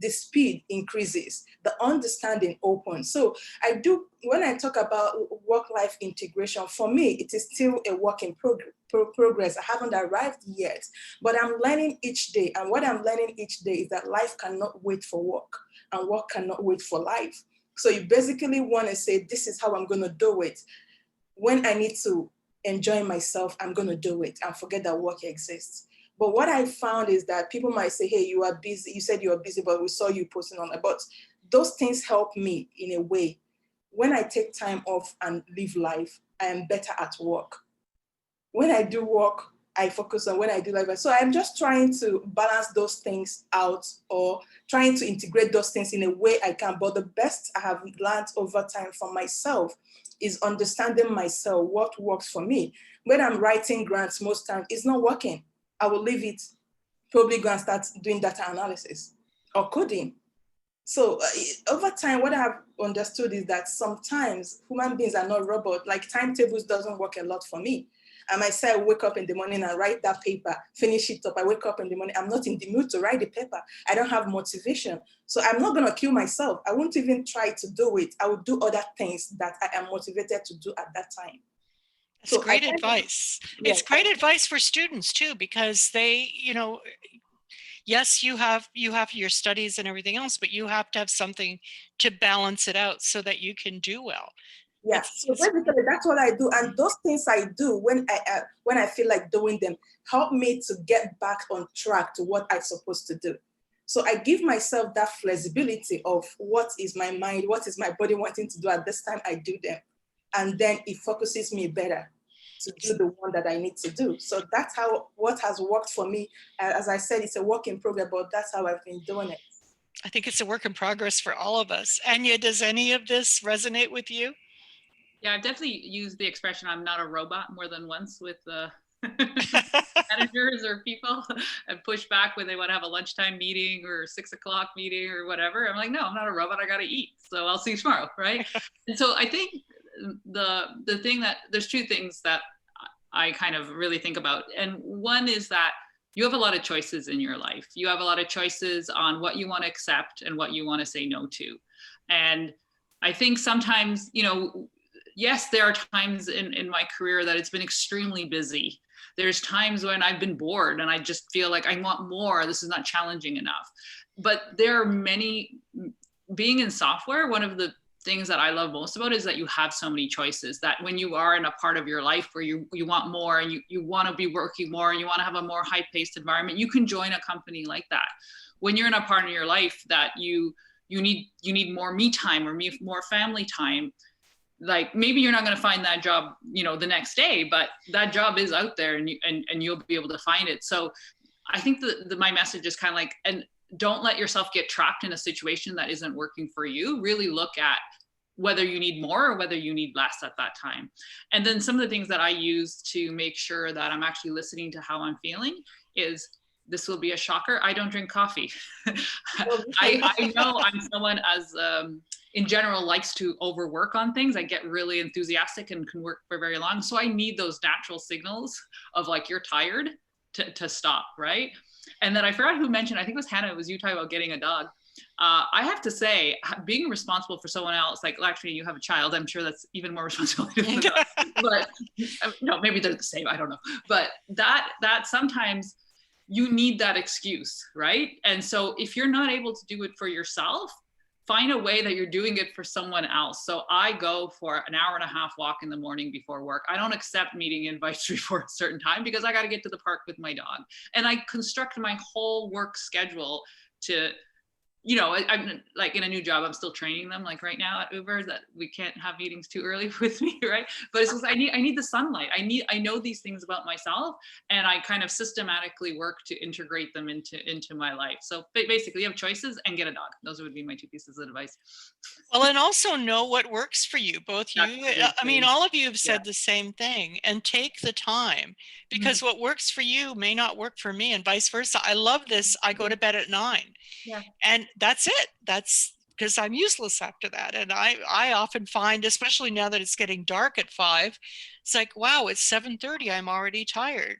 the speed increases, the understanding opens. So I do, when I talk about work-life integration, for me, it is still a work in progress. I haven't arrived yet, but I'm learning each day. And what I'm learning each day is that life cannot wait for work, and work cannot wait for life. So you basically want to say, this is how I'm going to do it. When I need to enjoying myself, I'm going to do it and forget that work exists. But what I found is that people might say, hey, you are busy. You said you are busy, but we saw you posting on it. But those things help me in a way. When I take time off and live life, I am better at work. When I do work, I focus on when I do life. So I'm just trying to balance those things out, or trying to integrate those things in a way I can. But the best I have learned over time from myself is understanding myself, what works for me. When I'm writing grants, most times it's not working. I will leave it, probably go and start doing data analysis or coding. So over time, what I have understood is that sometimes human beings are not robots. Like timetables doesn't work a lot for me. I might say I wake up in the morning and write that paper, finish it up. I wake up in the morning, I'm not in the mood to write the paper. I don't have motivation. So I'm not gonna kill myself. I won't even try to do it. I will do other things that I am motivated to do at that time. That's great advice. Yeah. It's great advice for students too, because they, yes, you have your studies and everything else, but you have to have something to balance it out so that you can do well. Yeah, so basically that's what I do, and those things I do when I feel like doing them help me to get back on track to what I'm supposed to do. So I give myself that flexibility of what is my mind, what is my body wanting to do at this time. I do them, and then it focuses me better to do the one that I need to do. So that's what has worked for me. As I said, it's a work in progress, but that's how I've been doing it. I think it's a work in progress for all of us. Anya, does any of this resonate with you? Yeah, I've definitely used the expression "I'm not a robot" more than once with managers or people, and push back when they want to have a lunchtime meeting or 6 o'clock meeting or whatever. I'm like, no, I'm not a robot. I got to eat. So I'll see you tomorrow, right? And so I think the thing that there's two things that I kind of really think about, and one is that you have a lot of choices in your life. You have a lot of choices on what you want to accept and what you want to say no to, and I think sometimes, yes, there are times in my career that it's been extremely busy. There's times when I've been bored and I just feel like I want more. This is not challenging enough. But there are many, being in software, one of the things that I love most about it is that you have so many choices, that when you are in a part of your life where you want more and you want to be working more and you want to have a more high-paced environment, you can join a company like that. When you're in a part of your life that you need more me time or more family time, like maybe you're not going to find that job, the next day, but that job is out there and you'll be able to find it. So I think my message is kind of like, and don't let yourself get trapped in a situation that isn't working for you. Really look at whether you need more or whether you need less at that time. And then some of the things that I use to make sure that I'm actually listening to how I'm feeling is, this will be a shocker, I don't drink coffee. I know I'm someone as in general likes to overwork on things. I get really enthusiastic and can work for very long. So I need those natural signals of like, you're tired to stop, right? And then I forgot who mentioned, I think it was Hanna, it was you talking about getting a dog. I have to say, being responsible for someone else, like Lakshmi, you have a child, I'm sure that's even more responsibility than that. But no, maybe they're the same, I don't know. But that sometimes you need that excuse, right? And so if you're not able to do it for yourself, find a way that you're doing it for someone else. So I go for an hour and a half walk in the morning before work. I don't accept meeting invites before a certain time because I got to get to the park with my dog. And I construct my whole work schedule to, I'm like in a new job, I'm still training them, like right now at Uber, that we can't have meetings too early with me, right? But it's just, I need the sunlight. I know these things about myself, and I kind of systematically work to integrate them into my life. So basically, you have choices and get a dog. Those would be my two pieces of advice. Well, and also know what works for you, both you, I mean, all of you have said the same thing, and take the time, because what works for you may not work for me, and vice versa. I love this. I go to bed at 9. Yeah. And that's it. That's because I'm useless after that. And I often find, especially now that it's getting dark at 5, it's like, wow, it's 7:30. I'm already tired.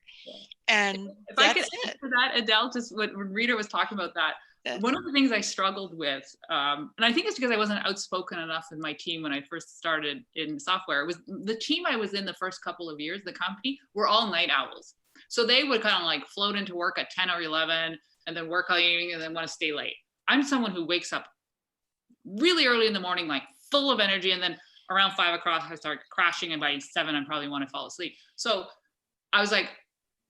And if I could add to that, Adele, just when Rita was talking about that, one of the things I struggled with, and I think it's because I wasn't outspoken enough with my team when I first started in software, was the team I was in the first couple of years, the company, were all night owls. So they would kind of like float into work at 10 or 11 and then work all evening and then want to stay late. I'm someone who wakes up really early in the morning, like full of energy, and then around 5 o'clock, I start crashing, and by 7, I probably want to fall asleep. So I was like,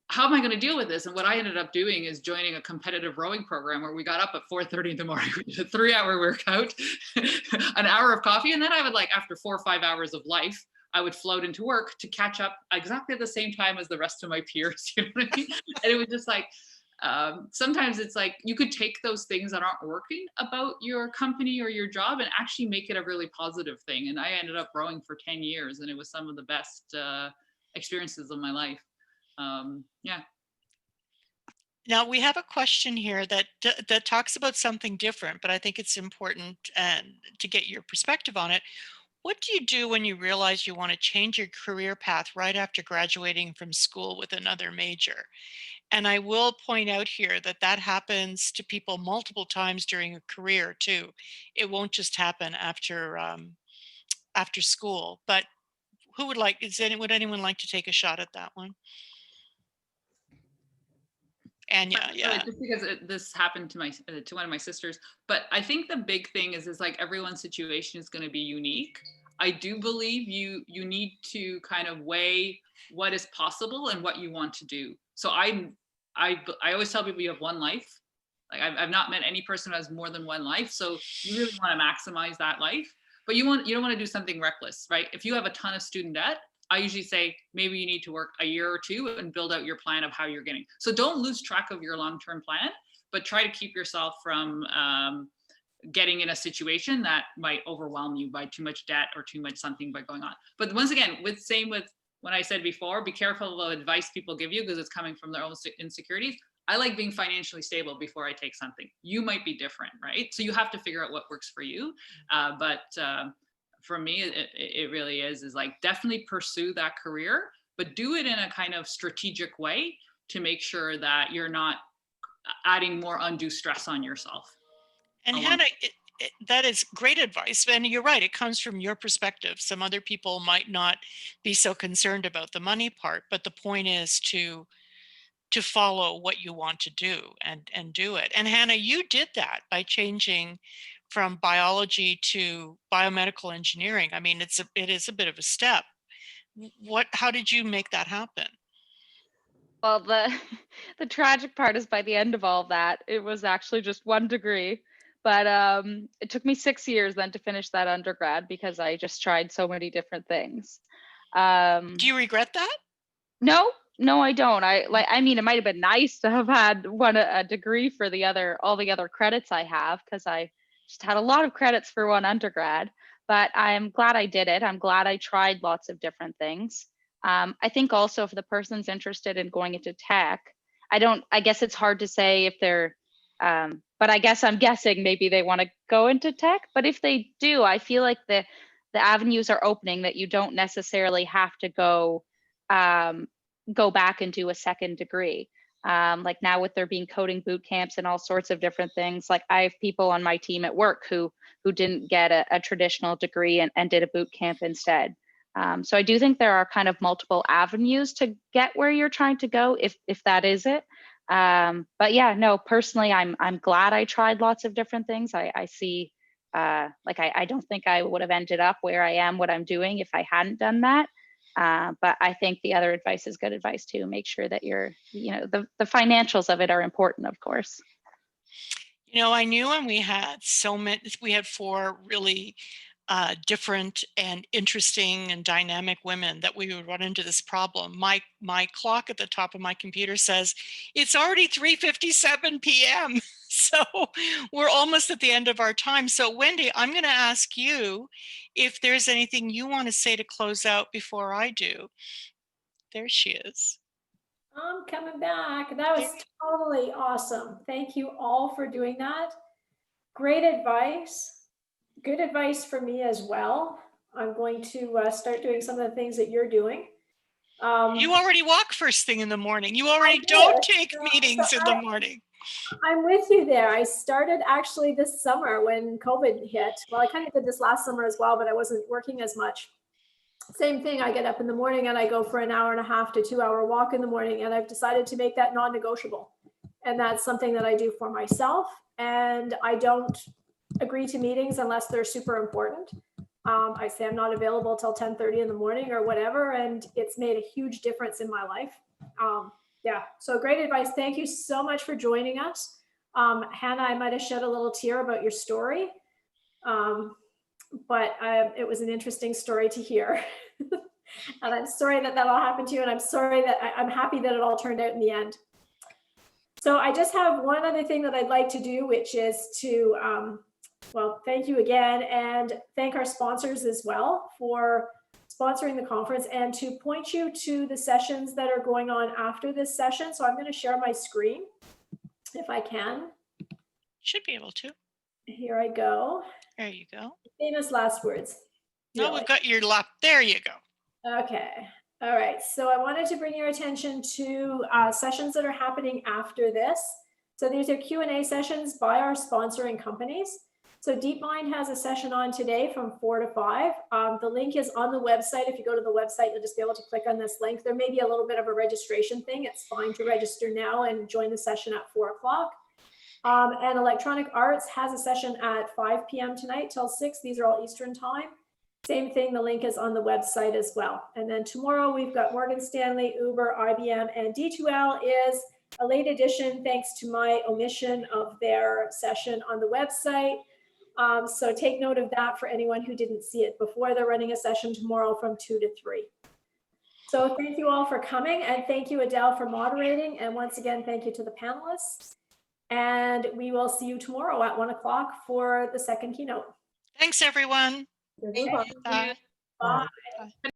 how am I going to deal with this? And what I ended up doing is joining a competitive rowing program where we got up at 4:30 in the morning, we did a 3-hour workout, an hour of coffee. And then I would, like, after 4 or 5 hours of life, I would float into work to catch up exactly at the same time as the rest of my peers. You know what I mean? And it was just like, sometimes it's like you could take those things that aren't working about your company or your job and actually make it a really positive thing. And I ended up rowing for 10 years, and it was some of the best experiences of my life. Yeah. Now we have a question here that talks about something different, but I think it's important to get your perspective on it. What do you do when you realize you want to change your career path right after graduating from school with another major? And I will point out here that that happens to people multiple times during a career too. It won't just happen after after school. But who would like? Would anyone like to take a shot at that one? Anya, yeah. Just because this happened to one of my sisters, but I think the big thing is like everyone's situation is going to be unique. I do believe you need to kind of weigh what is possible and what you want to do. So I always tell people you have one life. Like I've not met any person who has more than one life. So you really want to maximize that life, but you don't want to do something reckless, right? If you have a ton of student debt, I usually say maybe you need to work a year or two and build out your plan of how you're getting. So don't lose track of your long-term plan, but try to keep yourself from getting in a situation that might overwhelm you by too much debt or too much something by going on. But once again, with when I said before, be careful of the advice people give you because it's coming from their own insecurities. I like being financially stable before I take something. You might be different, right? So you have to figure out what works for you. For me, it really is like definitely pursue that career, but do it in a kind of strategic way to make sure that you're not adding more undue stress on yourself. And Hanna, that is great advice. And you're right, it comes from your perspective. Some other people might not be so concerned about the money part, but the point is to follow what you want to do and do it. And Hanna, you did that by changing from biology to biomedical engineering. I mean, it is a bit of a step. How did you make that happen? Well, the tragic part is by the end of all that, it was actually just one degree. But it took me 6 years then to finish that undergrad because I just tried so many different things. Do you regret that? No, I don't. I mean, it might have been nice to have had a degree for all the other credits I have, because I just had a lot of credits for one undergrad, but I'm glad I did it. I'm glad I tried lots of different things. I think also if the person's interested in going into tech, I guess it's hard to say if they're, but I guess I'm guessing maybe they want to go into tech, but if they do, I feel like the avenues are opening that you don't necessarily have to go back and do a second degree. Like now with there being coding boot camps and all sorts of different things, like I have people on my team at work who didn't get a traditional degree and did a boot camp instead. So I do think there are kind of multiple avenues to get where you're trying to go, if that is it. But yeah, no, personally, I'm glad I tried lots of different things. I see, I don't think I would have ended up where I am, what I'm doing if I hadn't done that. But I think the other advice is good advice too. Make sure that the financials of it are important, of course. I knew when we had we had 4 really different and interesting and dynamic women that we would run into this problem. My clock at the top of my computer says it's already 3:57 p.m. So we're almost at the end of our time. So Wendy, I'm going to ask you if there's anything you want to say to close out before I do. There she is. I'm coming back. That was totally awesome. Thank you all for doing that. Great advice. Good advice for me as well. I'm going to start doing some of the things that you're doing. You already walk first thing in the morning. You already don't take meetings in the morning. I'm with you there. I started actually this summer when COVID hit. Well, I kind of did this last summer as well, but I wasn't working as much. Same thing. I get up in the morning and I go for an 1.5 to 2 hour walk in the morning, and I've decided to make that non-negotiable. And that's something that I do for myself. And I don't agree to meetings unless they're super important. I say I'm not available till 10:30 in the morning or whatever, and it's made a huge difference in my life. Yeah, so great advice. Thank you so much for joining us. Hannah, I might have shed a little tear about your story, but it was an interesting story to hear. And I'm sorry that all happened to you, and I'm sorry that I'm happy that it all turned out in the end. So I just have one other thing that I'd like to do, which is to, well, thank you again, and thank our sponsors as well for sponsoring the conference, and to point you to the sessions that are going on after this session. So I'm going to share my screen if I can. Should be able to. Here I go. There you go. Famous last words. No, Really. we've got your lap. There you go. Okay. All right. So I wanted to bring your attention to sessions that are happening after this. So these are Q&A sessions by our sponsoring companies. So DeepMind has a session on today from 4 to 5. The link is on the website. If you go to the website, you'll just be able to click on this link. There may be a little bit of a registration thing. It's fine to register now and join the session at 4 o'clock. And Electronic Arts has a session at 5 p.m. tonight till 6. These are all Eastern time. Same thing, the link is on the website as well. And then tomorrow we've got Morgan Stanley, Uber, IBM, and D2L is a late edition thanks to my omission of their session on the website. So take note of that for anyone who didn't see it before. They're running a session tomorrow from 2 to 3. So thank you all for coming, and thank you, Adele, for moderating. And once again, thank you to the panelists. And we will see you tomorrow at 1 o'clock for the second keynote. Thanks, everyone. Thank you. Bye. Bye. Bye.